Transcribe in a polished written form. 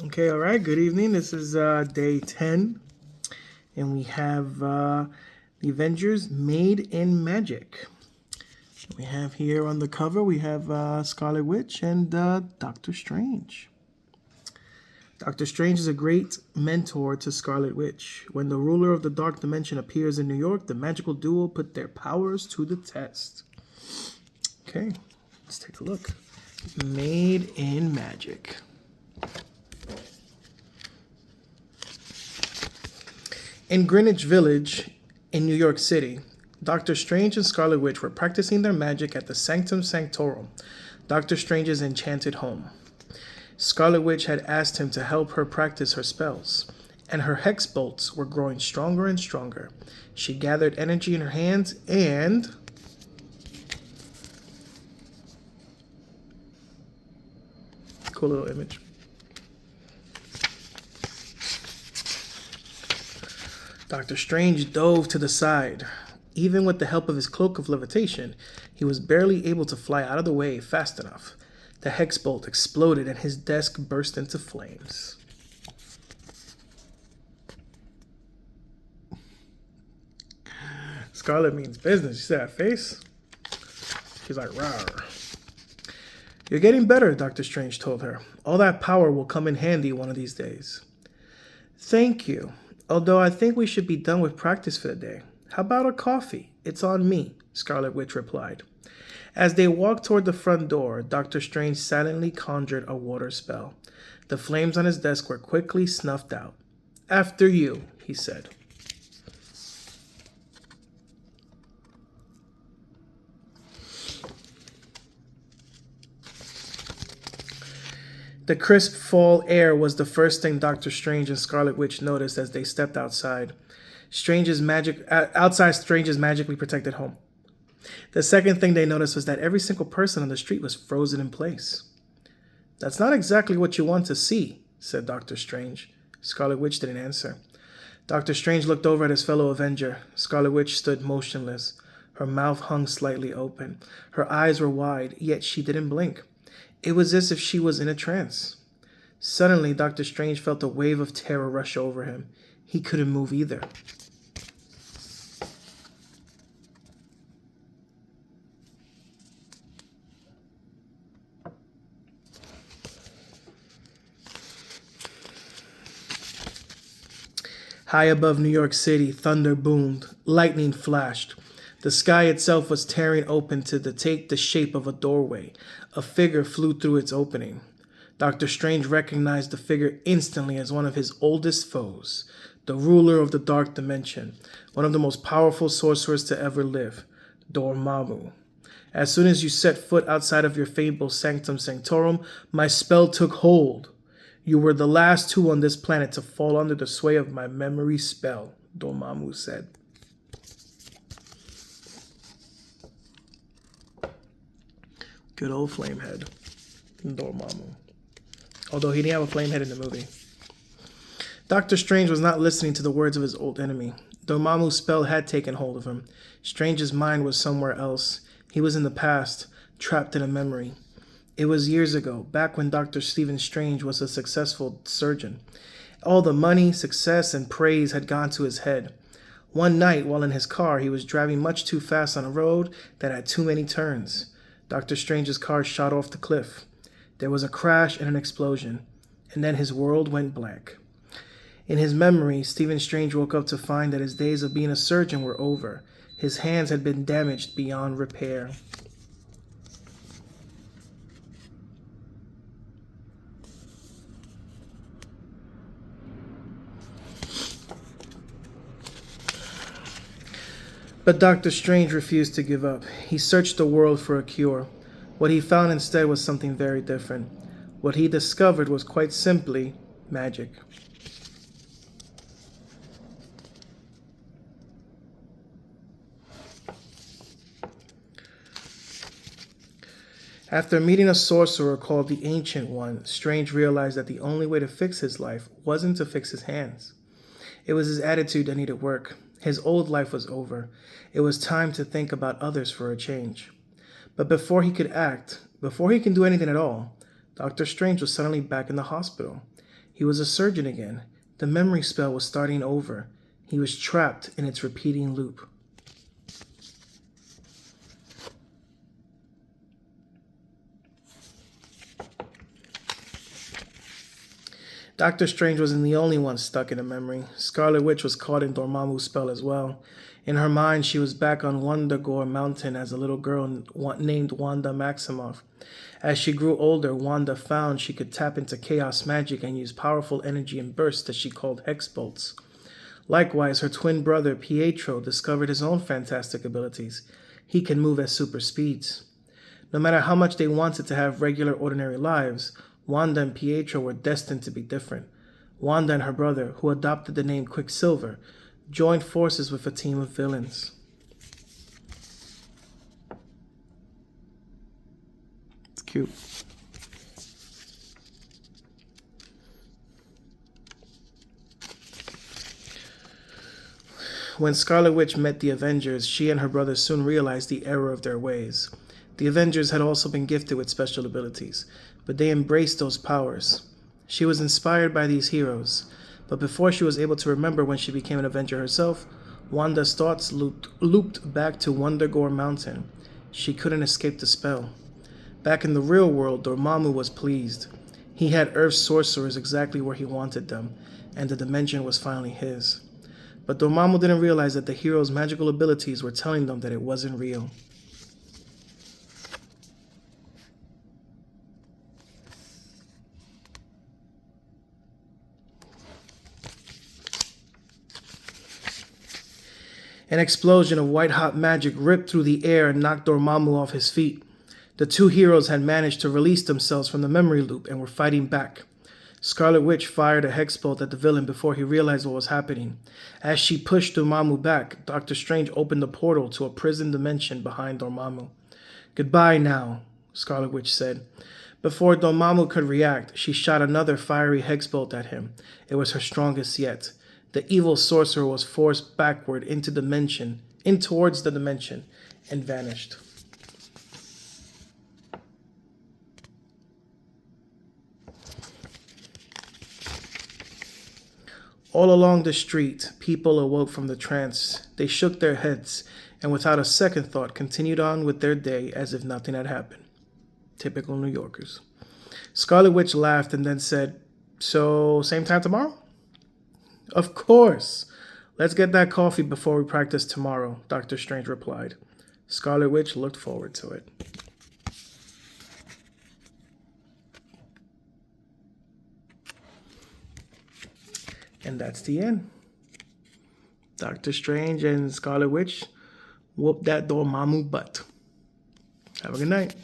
Okay, all right. Good evening. This is day 10, and we have the Avengers Made in Magic. We have here on the cover, we have Scarlet Witch and Doctor Strange. Doctor Strange is a great mentor to Scarlet Witch. When the ruler of the Dark Dimension appears in New York, the magical duo put their powers to the test. Okay, let's take a look. Made in Magic. In Greenwich Village, in New York City, Doctor Strange and Scarlet Witch were practicing their magic at the Sanctum Sanctorum, Doctor Strange's enchanted home. Scarlet Witch had asked him to help her practice her spells, and her hex bolts were growing stronger and stronger. She gathered energy in her hands and... Cool little image. Doctor Strange dove to the side. Even with the help of his cloak of levitation, he was barely able to fly out of the way fast enough. The hex bolt exploded and his desk burst into flames. Scarlet means business. You see that face? She's like, rawr. You're getting better, Doctor Strange told her. All that power will come in handy one of these days. Thank you. Although I think we should be done with practice for the day. How about a coffee? It's on me, Scarlet Witch replied. As they walked toward the front door, Doctor Strange silently conjured a water spell. The flames on his desk were quickly snuffed out. After you, he said. The crisp fall air was the first thing Doctor Strange and Scarlet Witch noticed as they stepped outside. Strange's magically protected home. The second thing they noticed was that every single person on the street was frozen in place. That's not exactly what you want to see, said Doctor Strange. Scarlet Witch didn't answer. Doctor Strange looked over at his fellow Avenger. Scarlet Witch stood motionless. Her mouth hung slightly open. Her eyes were wide, yet she didn't blink. It was as if she was in a trance. Suddenly, Doctor Strange felt a wave of terror rush over him. He couldn't move either. High above New York City, thunder boomed. Lightning flashed. The sky itself was tearing open to take the shape of a doorway. A figure flew through its opening. Doctor Strange recognized the figure instantly as one of his oldest foes, the ruler of the Dark Dimension, one of the most powerful sorcerers to ever live, Dormammu. As soon as you set foot outside of your fabled Sanctum Sanctorum, my spell took hold. You were the last two on this planet to fall under the sway of my memory spell, Dormammu said. Good old Flamehead, Dormammu. Although he didn't have a flame head in the movie. Doctor Strange was not listening to the words of his old enemy. Dormammu's spell had taken hold of him. Strange's mind was somewhere else. He was in the past, trapped in a memory. It was years ago, back when Dr. Stephen Strange was a successful surgeon. All the money, success, and praise had gone to his head. One night, while in his car, he was driving much too fast on a road that had too many turns. Dr. Strange's car shot off the cliff. There was a crash and an explosion, and then his world went blank. In his memory, Stephen Strange woke up to find that his days of being a surgeon were over. His hands had been damaged beyond repair. But Doctor Strange refused to give up. He searched the world for a cure. What he found instead was something very different. What he discovered was quite simply magic. After meeting a sorcerer called the Ancient One, Strange realized that the only way to fix his life wasn't to fix his hands. It was his attitude that needed work. His old life was over. It was time to think about others for a change. But before he could do anything at all, Doctor Strange was suddenly back in the hospital. He was a surgeon again. The memory spell was starting over. He was trapped in its repeating loop. Doctor Strange wasn't the only one stuck in a memory. Scarlet Witch was caught in Dormammu's spell as well. In her mind, she was back on Wundagore Mountain as a little girl named Wanda Maximoff. As she grew older, Wanda found she could tap into chaos magic and use powerful energy in bursts that she called hex bolts. Likewise, her twin brother Pietro discovered his own fantastic abilities. He can move at super speeds. No matter how much they wanted to have regular, ordinary lives, Wanda and Pietro were destined to be different. Wanda and her brother, who adopted the name Quicksilver, joined forces with a team of villains. It's cute. When Scarlet Witch met the Avengers, she and her brother soon realized the error of their ways. The Avengers had also been gifted with special abilities, but they embraced those powers. She was inspired by these heroes, but before she was able to remember when she became an Avenger herself, Wanda's thoughts looped back to Wundagore Mountain. She couldn't escape the spell. Back in the real world, Dormammu was pleased. He had Earth's sorcerers exactly where he wanted them, and the dimension was finally his. But Dormammu didn't realize that the hero's magical abilities were telling them that it wasn't real. An explosion of white-hot magic ripped through the air and knocked Dormammu off his feet. The two heroes had managed to release themselves from the memory loop and were fighting back. Scarlet Witch fired a hex bolt at the villain before he realized what was happening. As she pushed Dormammu back, Doctor Strange opened the portal to a prison dimension behind Dormammu. "Goodbye now," Scarlet Witch said. Before Dormammu could react, she shot another fiery hex bolt at him. It was her strongest yet. The evil sorcerer was forced backward in towards the dimension, and vanished. All along the street, people awoke from the trance. They shook their heads, and without a second thought continued on with their day as if nothing had happened. Typical New Yorkers. Scarlet Witch laughed and then said, "So, same time tomorrow?" "Of course. Let's get that coffee before we practice tomorrow," Doctor Strange replied. Scarlet Witch looked forward to it. And that's the end. Doctor Strange and Scarlet Witch whooped that Dormammu butt. Have a good night.